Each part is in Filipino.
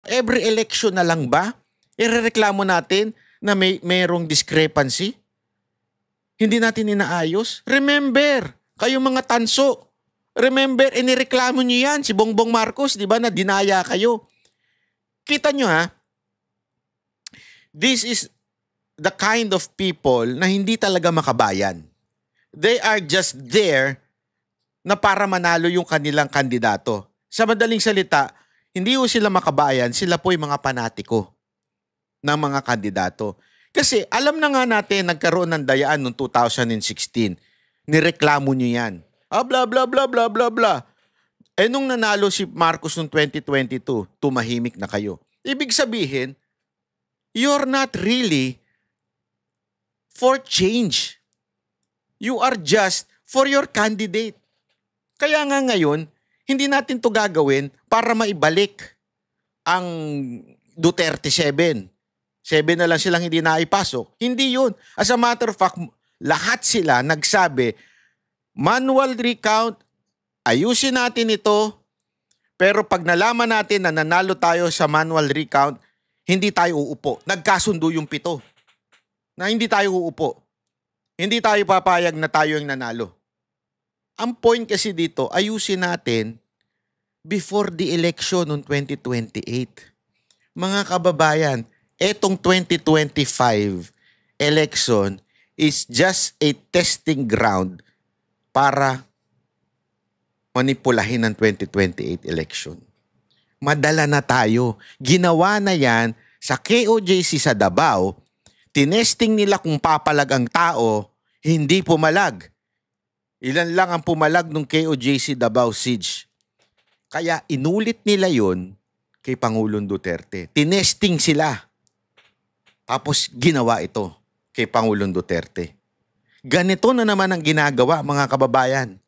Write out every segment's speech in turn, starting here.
Every election na lang ba? Irereklamo natin na mayroong discrepancy? Hindi natin inaayos? Remember, kayong mga tanso, remember, inireklamo nyo yan, si Bongbong Marcos, di ba, na dinaya kayo. Kita nyo ha, this is the kind of people na hindi talaga makabayan. They are just there na para manalo yung kanilang kandidato. Sa madaling salita, hindi po sila makabayan, sila po yung mga panatiko ng mga kandidato. Kasi alam na nga natin, nagkaroon ng dayaan noong 2016. Nireklamo nyo yan. Bla bla bla bla bla bla. Nung nanalo si Marcos noong 2022, tumahimik na kayo. Ibig sabihin, you're not really for change. You are just for your candidate. Kaya nga ngayon, hindi natin to gagawin para maibalik ang Duterte 7. 7 na lang silang hindi naipasok. Hindi yun. As a matter of fact, lahat sila nagsabi, manual recount, ayusin natin ito, pero pag nalaman natin na nanalo tayo sa manual recount, hindi tayo uupo. Nagkasundo yung 7 na hindi tayo uupo. Hindi tayo papayag na tayo yung nanalo. Ang point kasi dito, ayusin natin before the election noong 2028. Mga kababayan, etong 2025 election is just a testing ground para manipulahin ang 2028 election. Madala na tayo. Ginawa na yan sa KOJC sa Davao. Tinesting nila kung papalag ang tao, hindi pumalag. Ilan lang ang pumalag ng KOJC Davao Siege. Kaya inulit nila yon kay Pangulong Duterte. Tinesting sila. Tapos ginawa ito kay Pangulong Duterte. Ganito na naman ang ginagawa, mga kababayan.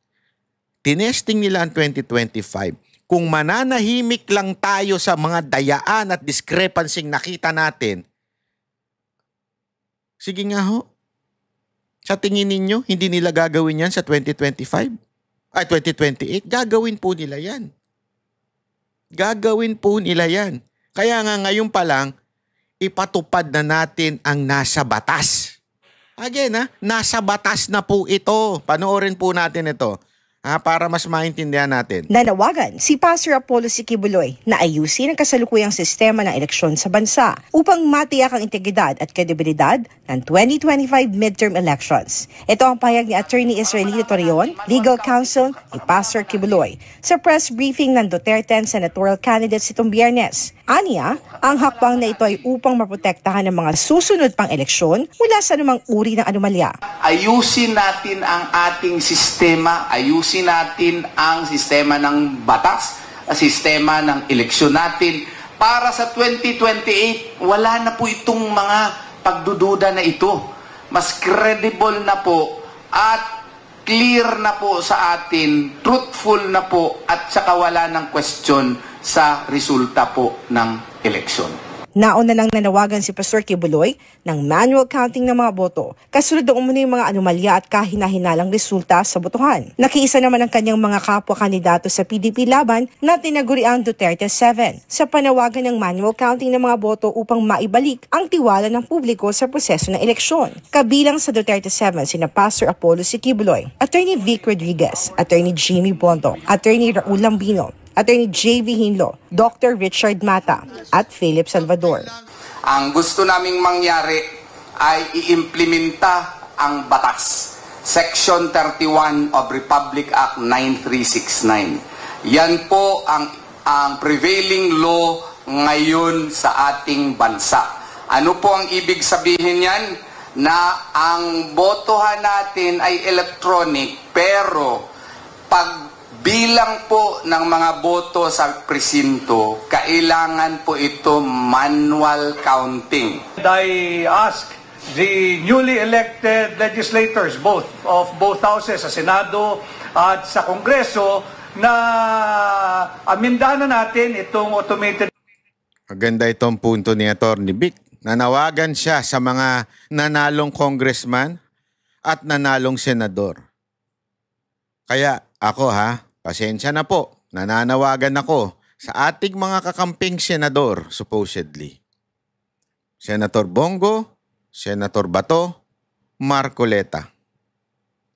Tinesting nila ang 2025. Kung mananahimik lang tayo sa mga dayaan at discrepancy nakita natin, sige nga ho. Sa tingin ninyo, hindi nila gagawin yan sa 2025? Ay, 2028? Gagawin po nila yan. Gagawin po nila yan. Kaya nga ngayon pa lang, ipatupad na natin ang nasa batas. Again, nasa batas na po ito. Panoorin po natin ito. Para mas maintindihan natin. Nanawagan si Pastor Apollo Sikibuloy na ayusin ang kasalukuyang sistema ng eleksyon sa bansa upang matiyak ang integridad at kredibilidad ng 2025 midterm elections. Ito ang pahayag ni Attorney Israelito Torreon, Legal Counsel ni Pastor Kibuloy, sa press briefing ng Duterte senatorial candidates itong Biyernes. Aniya, ang hakbang na ito ay upang maprotektahan ang mga susunod pang eleksyon mula sa anumang uri ng anomalya. Ayusin natin ang ating sistema, ayusin natin ang sistema ng batas, ang sistema ng eleksyon natin para sa 2028, wala na po itong mga pagdududa na ito. Mas credible na po at clear na po sa atin, truthful na po at saka wala ng question sa resulta po ng eleksyon. Nauna lang nanawagan si Pastor Kibuloy ng manual counting ng mga boto. Kasunod na umano yung mga anomalya at kahina-hinalang resulta sa botohan. Nakiisa naman ang kanyang mga kapwa-kandidato sa PDP laban na tinaguri ang Duterte 7 sa panawagan ng manual counting ng mga boto upang maibalik ang tiwala ng publiko sa proseso ng eleksyon. Kabilang sa Duterte 7 sina Pastor Apollo Sikibuloy, Attorney Vic Rodriguez, Attorney Jimmy Bondo, Attorney Raul Lambino, Attorney J.V. Hinlo, Dr. Richard Mata, at Philip Salvador. Ang gusto naming mangyari ay iimplementa ang batas. Section 31 of Republic Act 9369. Yan po ang prevailing law ngayon sa ating bansa. Ano po ang ibig sabihin yan? Na ang botohan natin ay electronic, pero pag bilang po ng mga boto sa presinto, kailangan po ito manual counting. I ask the newly elected legislators, both houses, sa Senado at sa Kongreso, na amindahan na natin itong automated. Maganda itong punto ni Atty. Vic. Nanawagan siya sa mga nanalong congressman at nanalong senador. Kaya ako pasensya na po, nananawagan ako sa ating mga kakamping senador, supposedly. Senator Bongo, Senator Bato, Marcoleta.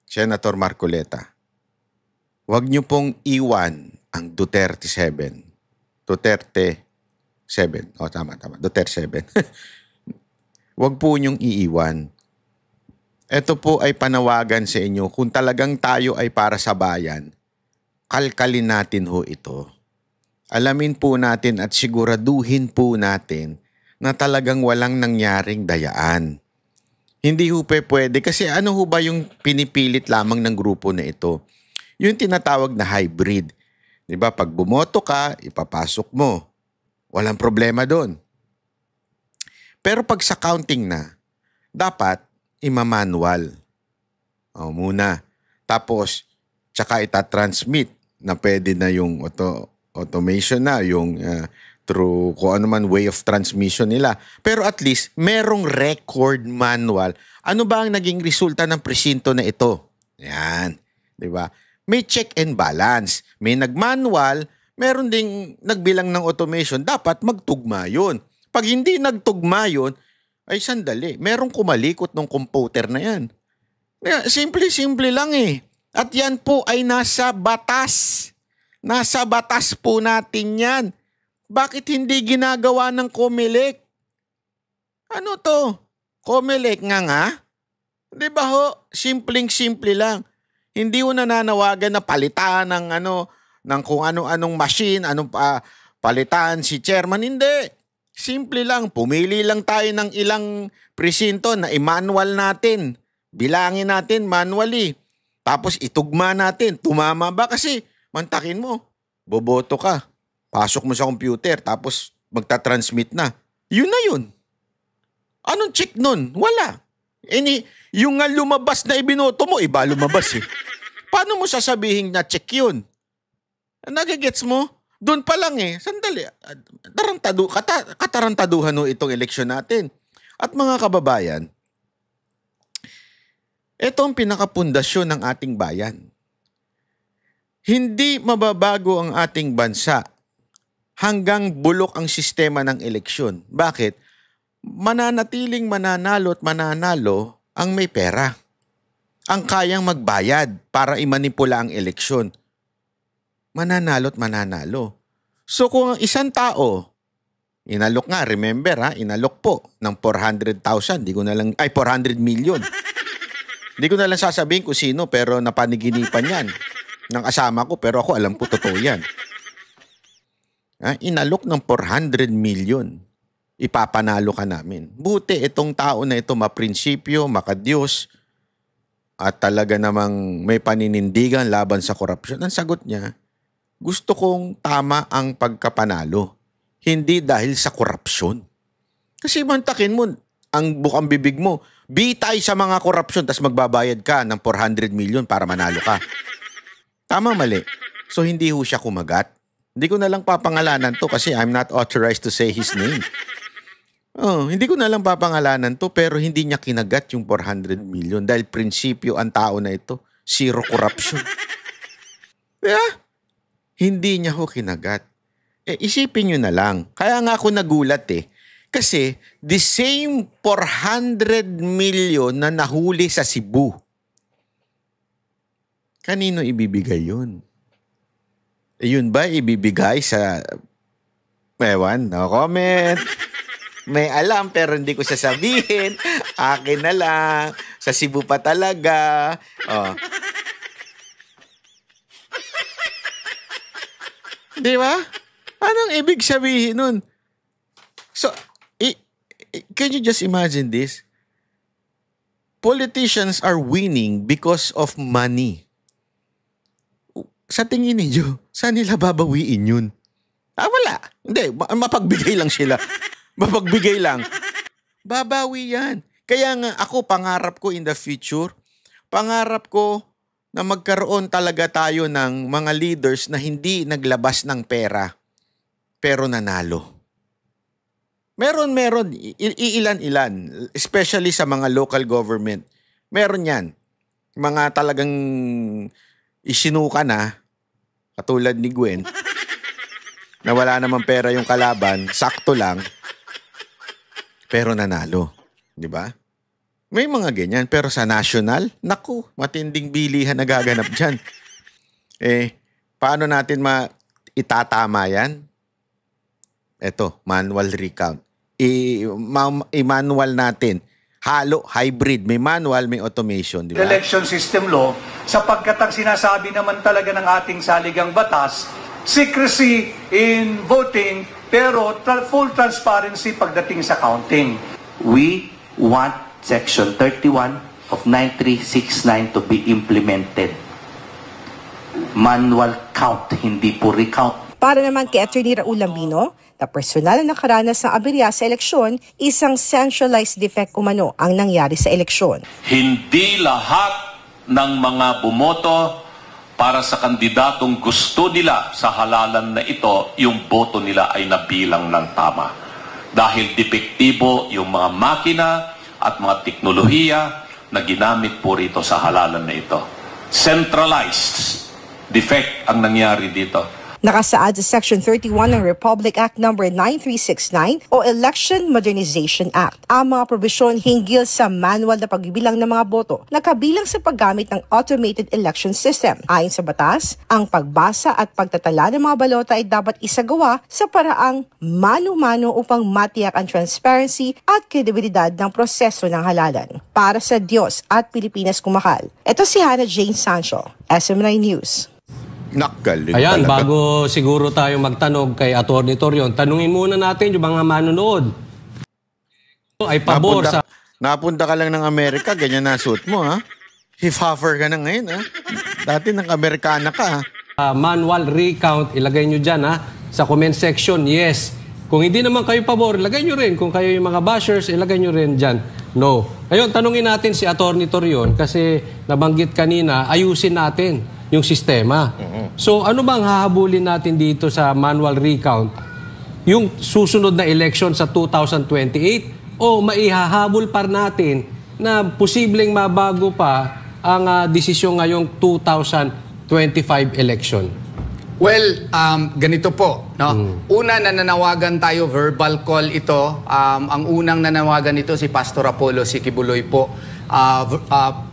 Senator Marcoleta. Huwag niyo pong iwan ang Duterte 7. Duterte 7. O, tama. Duterte 7. Huwag po niyong iiwan. Ito po ay panawagan sa inyo. Kung talagang tayo ay para sa bayan, kalkalin natin ho ito. Alamin po natin at siguraduhin po natin na talagang walang nangyaring dayaan. Hindi ho pwede kasi ano ho ba yung pinipilit lamang ng grupo na ito? Yung tinatawag na hybrid. Diba? Pag bumoto ka, ipapasok mo. Walang problema doon. Pero pag sa counting na, dapat imamanual. O muna. Tapos, tsaka itatransmit na pwede na yung automation na, yung through kung ano man way of transmission nila. Pero at least, merong record manual. Ano ba ang naging resulta ng presinto na ito? Yan. Diba? May check and balance. May nag-manual, meron ding nagbilang ng automation. Dapat magtugma yun. Pag hindi nagtugma yun, ay sandali. Merong kumalikot ng computer na yan. Simple lang eh. At yan po ay nasa batas. Nasa batas po natin yan. Bakit hindi ginagawa ng COMELEC? Ano to? COMELEC nga? Di ba ho? Simpleng-simple lang. Hindi ho nananawagan na palitan ng ng kung ano-anong machine, palitan si chairman. Hindi. Simple lang. Pumili lang tayo ng ilang presinto na i-manual natin. Bilangin natin manually. Tapos itugma natin. Tumama ba? Kasi mantakin mo. Boboto ka. Pasok mo sa computer. Tapos magta-transmit na. Yun na yun. Anong check nun? Wala. Yung nga lumabas na ibinoto mo, iba lumabas eh. Paano mo sasabihin na check yun? Nagigets mo? Doon pa lang eh. Sandali. Katarantaduhan no itong eleksyon natin. At mga kababayan, ito ang pinakapundasyon ng ating bayan. Hindi mababago ang ating bansa hanggang bulok ang sistema ng eleksyon. Bakit? Mananatiling mananalo at mananalo ang may pera. Ang kayang magbayad para imanipula ang eleksyon. Mananalo at mananalo. So kung ang isang tao, inalok nga, remember inalok po ng 400,000, 400 million. Hindi ko na lang sasabihin kung sino pero napaniginipan yan ng kasama ko pero ako alam ko totoo yan. Inalok ng 400 million. Ipapanalo ka namin. Buti itong tao na ito maprinsipyo, makadiyos, at talaga namang may paninindigan laban sa korupsyon. Ang sagot niya, gusto kong tama ang pagkapanalo. Hindi dahil sa korupsyon. Kasi mantakin mo, ang bukang bibig mo, bitay sa mga korupsyon, tas magbabayad ka ng 400 million para manalo ka. Tama, mali. So hindi ho siya kumagat. Hindi ko na lang papangalanan to kasi I'm not authorized to say his name. Hindi ko na lang papangalanan to pero hindi niya kinagat yung 400 million dahil prinsipyo ang tao na ito. Zero corruption. Hindi niya ho kinagat. Isipin nyo na lang. Kaya nga ako nagulat eh. Kasi the same 400 million na nahuli sa Cebu. Kanino ibibigay yun? Yun ba ibibigay sa... Ewan, no comment. May alam pero hindi ko sasabihin. Akin na lang. Sa Cebu pa talaga. Di ba? Anong ibig sabihin nun? So, can you just imagine this? Politicians are winning because of money. Sa tingin niyo, saan nila babawiin yun? Wala. Hindi, mapagbigay lang sila. Mapagbigay lang. Babawi yan. Kaya nga ako, pangarap ko in the future, pangarap ko na magkaroon talaga tayo ng mga leaders na hindi naglabas ng pera, pero nanalo. Meron. Iilan-ilan. Especially sa mga local government. Meron yan. Mga talagang isinuka na, katulad ni Gwen. na wala namang pera yung kalaban, sakto lang, pero nanalo. Di ba? May mga ganyan. Pero sa national, naku, matinding bilihan na gaganap dyan. Paano natin itatama yan? Eto, manual recount. I-manual natin. Halo, hybrid. May manual, may automation. Di ba? Election system law, sapagkat ang sinasabi naman talaga ng ating saligang batas, secrecy in voting, pero full transparency pagdating sa counting. We want Section 31 of 9369 to be implemented. Manual count, hindi po recount. Para naman kay Atty. Raul Lambino, na personal na nakaranas ng aberya sa eleksyon, isang centralized defect umano ang nangyari sa eleksyon. Hindi lahat ng mga bumoto para sa kandidatong gusto nila sa halalan na ito, yung boto nila ay nabilang ng tama. Dahil depektibo yung mga makina at mga teknolohiya na ginamit po rito sa halalan na ito. Centralized defect ang nangyari dito. Nakasaad sa Section 31 ng Republic Act No. 9369 o Election Modernization Act ang mga probisyon hinggil sa manual na pagbibilang ng mga boto na kabilang sa paggamit ng automated election system. Ayon sa batas, ang pagbasa at pagtatala ng mga balota ay dapat isagawa sa paraang mano-mano upang matiyak ang transparency at kredibilidad ng proseso ng halalan. Para sa Diyos at Pilipinas kumahal, ito si Hannah Jane Sancho, SM9 News. Nakgaling Ayan, talaga. bago siguro tayo magtanong kay Atty. Torion, tanungin muna natin yung mga manonood. Ay pabor sa... Napunta ka lang ng Amerika, ganyan na suit mo, ha? Hifaffer ka na ngayon, ha? Dati ng Amerikana ka, ha? Manual recount, ilagay nyo dyan, ha? Sa comment section, yes. Kung hindi naman kayo pabor, ilagay nyo rin. Kung kayo yung mga bashers, ilagay nyo rin dyan. No. Ayun, tanungin natin si Atty. Torion kasi nabanggit kanina, ayusin natin yung sistema. So ano bang hahabulin natin dito sa manual recount? Yung susunod na election sa 2028 o maihahabol pa natin na posibleng mabago pa ang desisyon ngayong 2025 election? Well, ganito po, no? Una, nananawagan tayo, verbal call ito. Ang unang nanawagan ito si Pastor Apollo Sikibuloy po.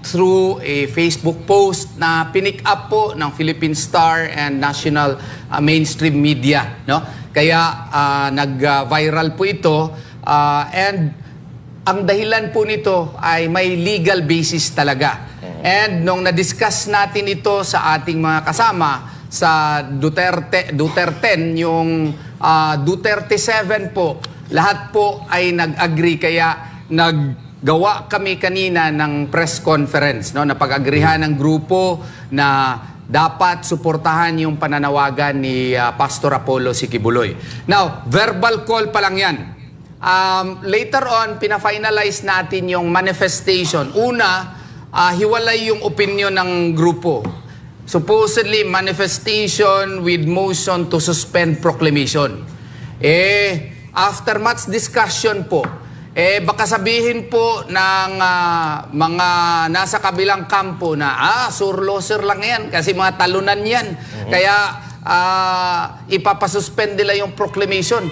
Through a Facebook post na pinick up po ng Philippine Star and national mainstream media, no? Kaya nag-viral po ito and ang dahilan po nito ay may legal basis talaga. And nung na-discuss natin ito sa ating mga kasama sa Duterte yung Duterte 7 po, lahat po ay nag-agree kaya gawa kami kanina ng press conference, no, na pag-agrihan ng grupo na dapat suportahan yung pananawagan ni Pastor Apollo Sikibuloy. Now, verbal call pa lang yan. Later on, pina-finalize natin yung manifestation. Una, hiwalay yung opinion ng grupo. Supposedly, manifestation with motion to suspend proclamation. After much discussion po, baka sabihin po ng mga nasa kabilang kampo na surloser lang yan kasi mga talunan yan. Kaya ipapasuspend nila yung proclamation.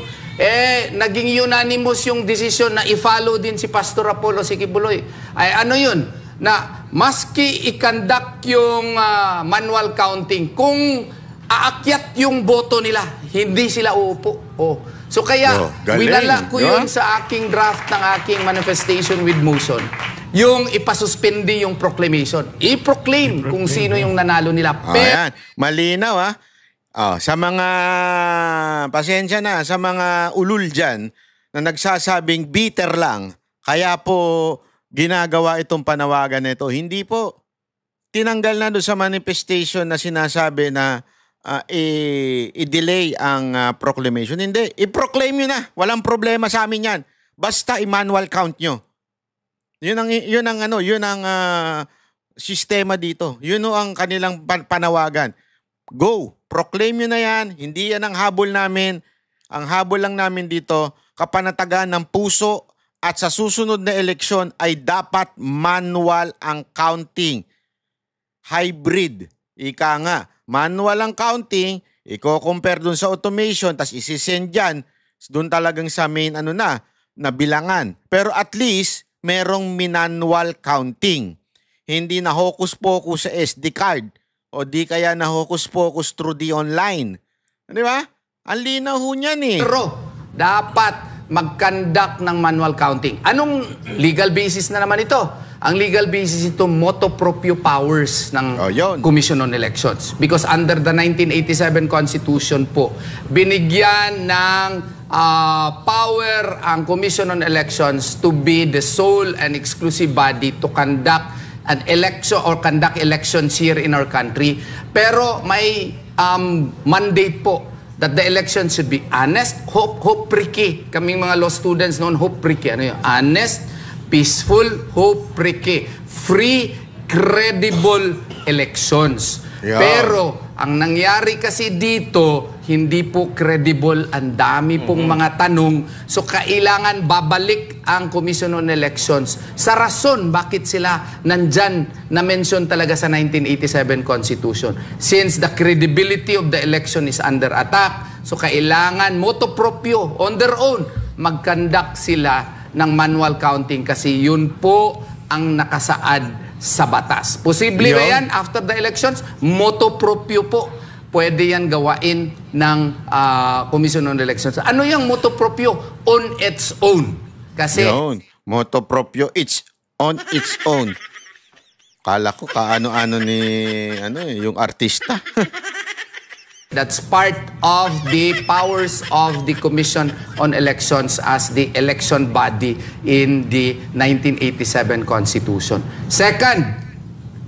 Naging unanimous yung decision na i-follow din si Pastor Apollo Sikibuloy. Ay ano yun? Na maski i-conduct yung manual counting, kung aakyat yung boto nila, hindi sila uupo. So kaya, winala ko yun sa aking draft ng aking manifestation with motion. Yung ipasuspindi yung proclamation. I-proclaim kung sino yung nanalo nila. Ayan, malinaw, ha? Sa mga, pasensya na, sa mga ulul dyan na nagsasabing bitter lang, kaya po ginagawa itong panawagan na ito. Hindi po. Tinanggal na doon sa manifestation na sinasabi na i-delay ang proclamation. Hindi. I-proclaim nyo na. Walang problema sa amin yan. Basta i-manual count nyo. Yun ang sistema dito. Yun ang kanilang panawagan. Go. Proclaim nyo na yan. Hindi yan ang habol namin. Ang habol lang namin dito, kapanatagan ng puso at sa susunod na eleksyon ay dapat manual ang counting. Hybrid. Ika nga. Manual ang counting, Iko-compare dun sa automation, tas isisend dyan, dun talagang sa main na bilangan. Pero at least, merong manual counting. Hindi na hocus-pocus sa SD card o di kaya na hocus-pocus through the online. Di ba? Ang linaw ho niyan eh. Pero dapat mag-conduct ng manual counting. Anong legal basis na naman ito? Ang legal basis ito, motu proprio powers ng Commission on Elections. Because under the 1987 Constitution po, binigyan ng power ang Commission on Elections to be the sole and exclusive body to conduct an election or conduct elections here in our country. Pero may mandate po that the election should be honest, hope-free. Kaming mga law students noon, hope-free. Ano yun? Honest, peaceful, hope-free. Free, credible elections. Yeah. Pero ang nangyari kasi dito, hindi po credible. Ang dami pong mga tanong. So kailangan babalik ang Commission on Elections sa rason bakit sila nandyan na mention talaga sa 1987 Constitution. Since the credibility of the election is under attack, so kailangan motu proprio on their own mag-conduct sila ng manual counting kasi yun po ang nakasaad sa batas. Posible ba yan after the elections? Motu proprio po. Pwede yan gawain ng Commission on Elections. Ano yung motu proprio? On its own. Kasi motu proprio, it's on its own. Kala ko kaano-ano ni yung artista. that's part of the powers of the Commission on Elections as the election body in the 1987 Constitution. Second,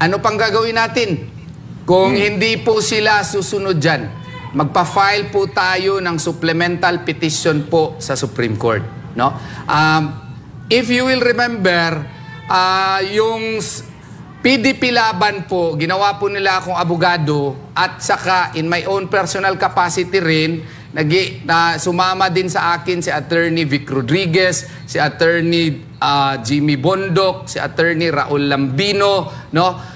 ano pang gagawin natin? Kung hindi po sila susunod dyan, magpa-file po tayo ng supplemental petition po sa Supreme Court. No? If you will remember, yung PDP Laban po, ginawa po nila akong abogado at saka in my own personal capacity rin, sumama din sa akin si Attorney Vic Rodriguez, si Attorney Jimmy Bondoc, si Attorney Raul Lambino, no?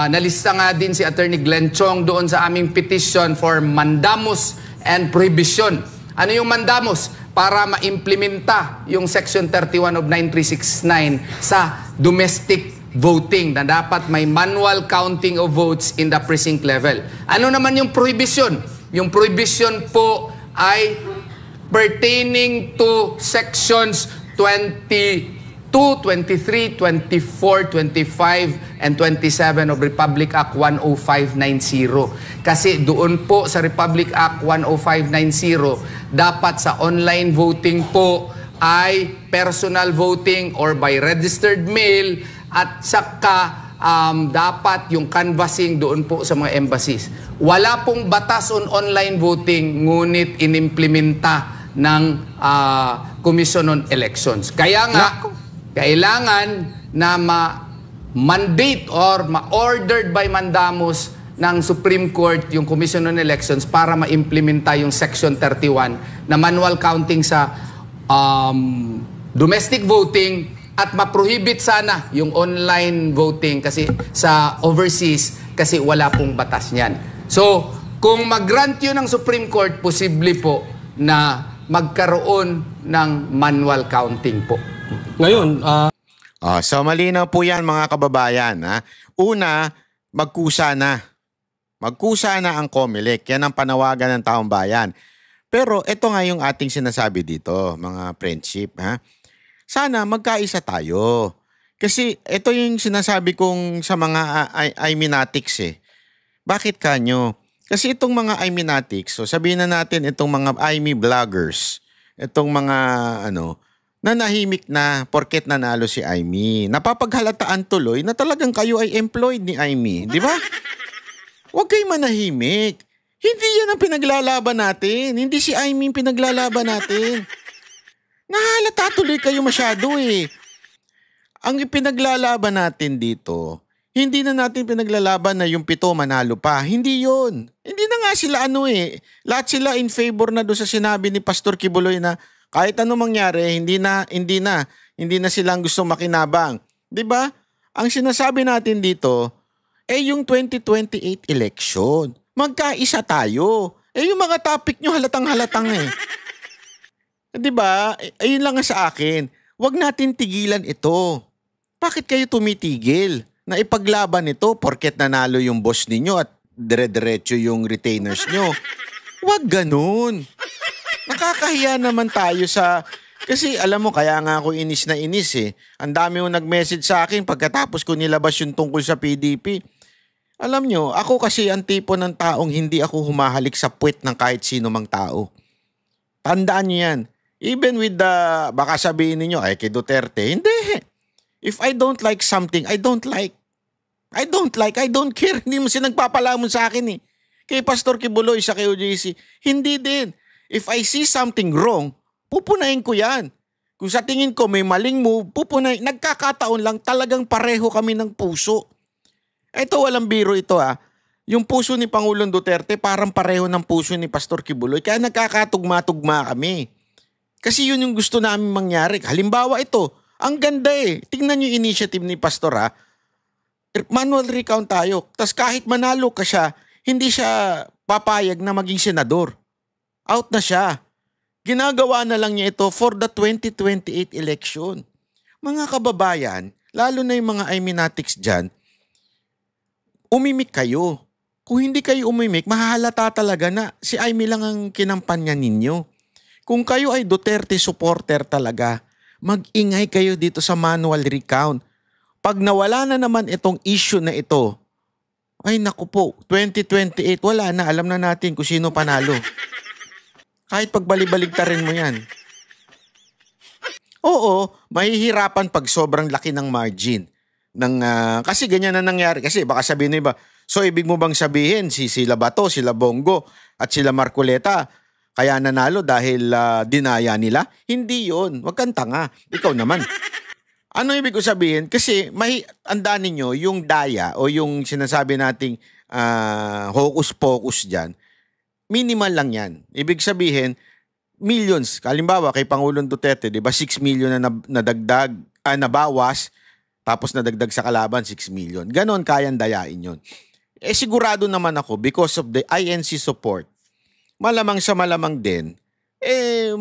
Nalista nga din si Attorney Glenn Chong doon sa aming petition for mandamus and prohibition. Ano yung mandamus? Para ma-implementa yung Section 31 of 9369 sa domestic voting na dapat may manual counting of votes in the precinct level. Ano naman yung prohibition? Yung prohibition po ay pertaining to sections 22, 23, 24, 25, and 27 of Republic Act 10590. Kasi doon po sa Republic Act 10590, dapat sa online voting po ay personal voting or by registered mail at saka dapat yung canvassing doon po sa mga embassies. Wala pong batas on online voting, ngunit inimplementa ng Commission on Elections. Kaya nga, kailangan na ma-mandate or ma-ordered by mandamus ng Supreme Court yung Commission on Elections para ma-implementa yung Section 31 na manual counting sa domestic voting at ma-prohibit sana yung online voting kasi sa overseas kasi wala pong batas niyan. So, kung mag-grant yun ng Supreme Court, posible po na magkaroon ng manual counting po. Ngayon, so malinaw po yan mga kababayan. Ha? Una, magkusa na. Magkusa na ang COMELEC. Yan ang panawagan ng taong bayan. Pero ito nga yung ating sinasabi dito, mga friendship. Ha? Sana magkaisa tayo. Kasi ito yung sinasabi kong sa mga Iminatics eh. Bakit kanyo? Kasi itong mga Iminatics, so sabihin na natin itong mga IME vloggers, itong mga nanahimik na porket nanalo si IME. Napapaghalataan tuloy na talagang kayo ay employed ni IME. Di ba? Huwag kayo manahimik. Hindi yan ang pinaglalaban natin. Hindi si IME pinaglalaban natin. Nahalata tuloy kayo masyado eh. Ang ipinaglalaban natin dito, hindi na natin pinaglalaban na yung 7 manalo pa. Hindi yun. Hindi na nga sila lahat sila in favor na doon sa sinabi ni Pastor Kibuloy na kahit ano mangyari, hindi na silang gusto makinabang. 'Di ba? Ang sinasabi natin dito yung 2028 election. Magkaisa tayo. Yung mga topic nyo halatang-halatang eh. Di ba? Ayun lang nga sa akin. Huwag natin tigilan ito. Bakit kayo tumitigil na ipaglaban ito porket nanalo yung boss ninyo at dire-diretso yung retainers nyo? Huwag ganun. Nakakahiya naman tayo sa... Kasi alam mo, kaya nga ako inis na inis eh. Ang dami mo nag-message sa akin pagkatapos ko nilabas yung tungkol sa PDP. Alam nyo, ako kasi ang tipo ng taong hindi ako humahalik sa puwet ng kahit sino mang tao. Tandaan nyo yan. Even with the, baka sabihin ninyo, ay kay Duterte, hindi. If I don't like something, I don't like. I don't care. Hindi mo sinagpapalamon sa akin eh. Kay Pastor Kibuloy sa KOJC, hindi din. If I see something wrong, pupunahin ko yan. Kung sa tingin ko may maling move, pupunahin. Nagkakataon lang, talagang pareho kami ng puso. Ito, walang biro ito ah. Yung puso ni Pangulong Duterte parang pareho ng puso ni Pastor Kibuloy. Kaya nagkakatugma-tugma kami. Kasi yun yung gusto namin mangyari. Halimbawa ito, ang ganda eh. Tingnan yung initiative ni Pastor ha. Manual recount tayo. Tapos kahit manalo ka siya, hindi siya papayag na maging senador. Out na siya. Ginagawa na lang niya ito for the 2028 election. Mga kababayan, lalo na yung mga Iminatics dyan, umimik kayo. Kung hindi kayo umimik, mahahalata talaga na si Aimee lang ang kinampanya ninyo. Kung kayo ay Duterte supporter talaga, mag-ingay kayo dito sa manual recount. Pag nawala na naman itong issue na ito, ay naku po, 2028, wala na. Alam na natin kung sino panalo. Kahit pagbalibaligtarin mo yan. Oo, mahihirapan pag sobrang laki ng margin. Kasi ganyan na nangyari. Kasi baka sabihin nyo iba, so ibig mo bang sabihin sila Bato, sila Bongo at sila Marcoleta kaya nanalo dahil dinaya nila? Hindi yun. Wag kang tanga. Ikaw naman. Ano ibig ko sabihin? Kasi andaan ninyo yung daya o yung sinasabi nating hocus-pocus dyan, minimal lang yan. Ibig sabihin, millions. Kalimbawa, kay Pangulong Duterte, di ba 6 million na nadagdag, nabawas, tapos nadagdag sa kalaban, 6 million. Ganon kayang dayain yun. Sigurado naman ako, because of the INC support, malamang sa malamang din,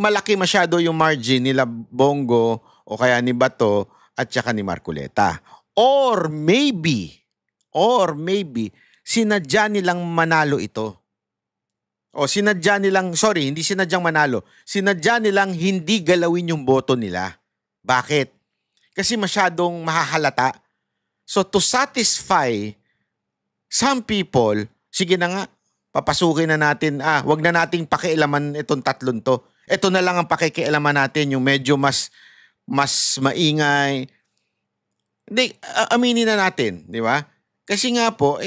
malaki masyado yung margin nila Bongo o kaya ni Bato at saka ni Marcoleta. Or maybe, sinadya nilang manalo ito. O sinadya nilang, hindi sinadyang manalo. Sinadya nilang hindi galawin yung boto nila. Bakit? Kasi masyadong mahahalata. So to satisfy some people, sige na nga, papasukin na natin, wag na nating pakialaman itong tatlong to. Ito na lang ang pakikialaman natin, yung medyo mas maingay. Hindi, aminin na natin, di ba? Kasi nga po,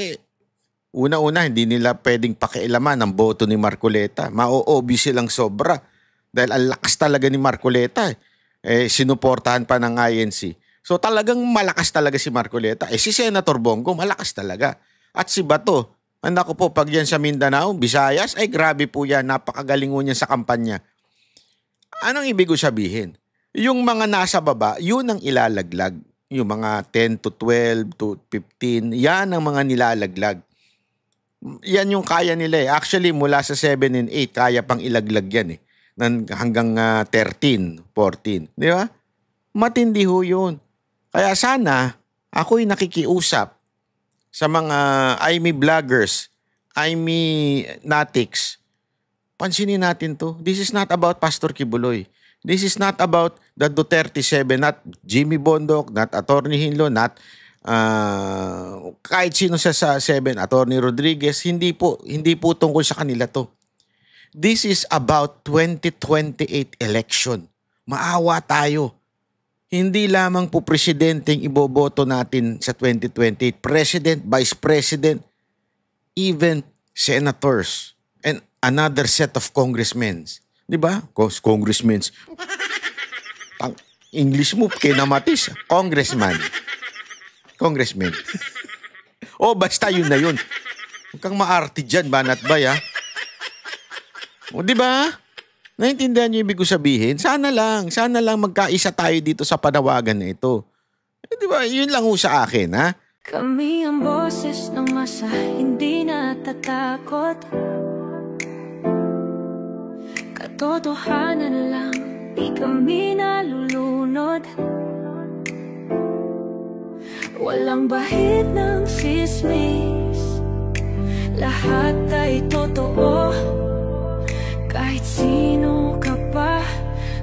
una-una, hindi nila pwedeng pakialaman ang boto ni Marcoleta. Ma-obvious silang sobra. Dahil ang lakas talaga ni Marcoleta. Sinuportahan pa ng INC. So talagang malakas talaga si Marcoleta. Si Senator Bongo, malakas talaga. At si Bato, ko po, pag yan sa Mindanao, Visayas, grabe po yan. Napakagaling niya sa kampanya. Anong ibig ko sabihin? Yung mga nasa baba, yun ang ilalaglag. Yung mga 10 to 12 to 15, yan ang mga nilalaglag. Yan yung kaya nila eh. Actually, mula sa 7 and 8, kaya pang ilaglag yan eh. Hanggang 13, 14. Di ba? Matindi ho yun. Kaya sana, ako'y nakikiusap sa mga Aimee vloggers, Aimee natics. Pansinin natin to. This is not about Pastor Kibuloy. This is not about the Duterte 7, not Jimmy Bondoc, not Atty. Hinlo, not kahit sino sa 7, Atty. Rodriguez, hindi po tungkol sa kanila to. This is about 2028 election. Maawa tayo. Hindi lamang po presidenteng iboboto natin sa 2028. President, Vice President, even senators, and another set of congressmen. Di ba? Congressmen. Ang English mo, kinamatis. Congressman. Basta yun na yun. Huwag kang maarte dyan, banat bay, ha? Di ba? Naintindihan niyo ibig ko sabihin? Sana lang magkaisa tayo dito sa panawagan na ito. Di ba? Yun lang ho sa akin, ha? Kami ang boses ng masa, hindi natatakot. katotohanan lang, di kami nalulunod. Walang bahid ng sismis, lahat ay totoo. Kahit sino ka pa,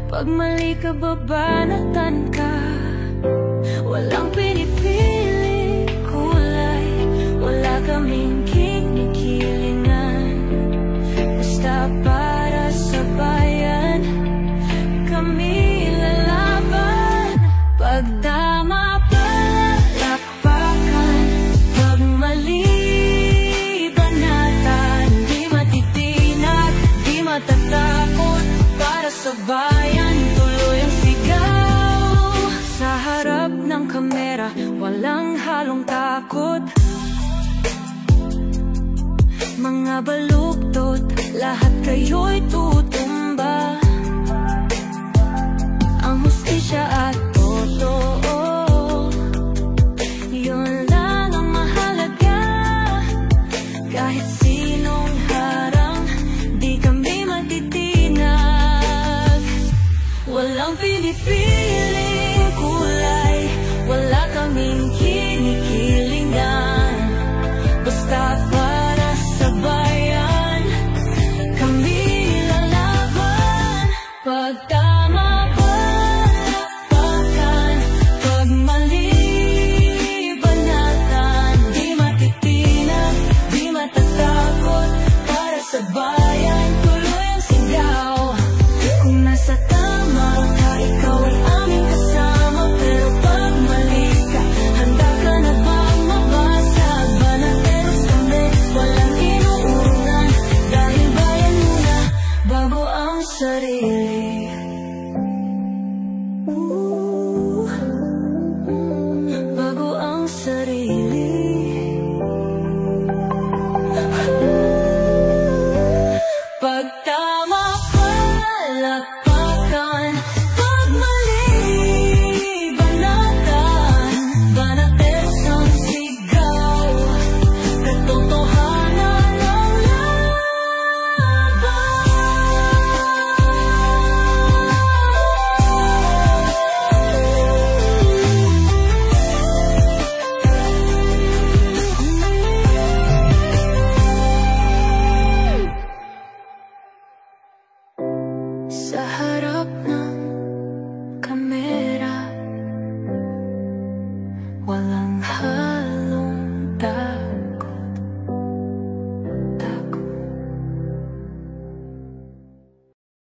pag mali ka babanatan ka. Walang pinipili kulay, wala kaming kinikilingan. Basta para sa bayan, kami lalaban. Pag tama palakpakan, pag mali banatan. Di matitinag, di matatakot, para sa bayan tuloy ang sigaw. Sa harap ng kamera, walang halong takot. Mga baluktot, lahat kayo'y tutumba. Ang hustisya at totoo, yun lang ang mahalaga. Kahit sinong harang, di kami matitinag. Walang pinipiling kulay, wala kaming kinikilingan. Basta para sa bayan, kami lalaban. Pag tama palakpakan, pag mali banatan. Di matitinag, di matatakot, para sa bayan tuloy ang sigaw. Kung nasa tama ka, ikaw ay aming kasama. Pero pag mali ka, handa ka na bang mabasag? Banateros kami, walang inuunan. Dahil bayan muna, bago ang sarili. Bago ang sarili. Pag tama palakpakan, pag mali banatan. Banateros ang sigaw, katotohanan ang laban. Sa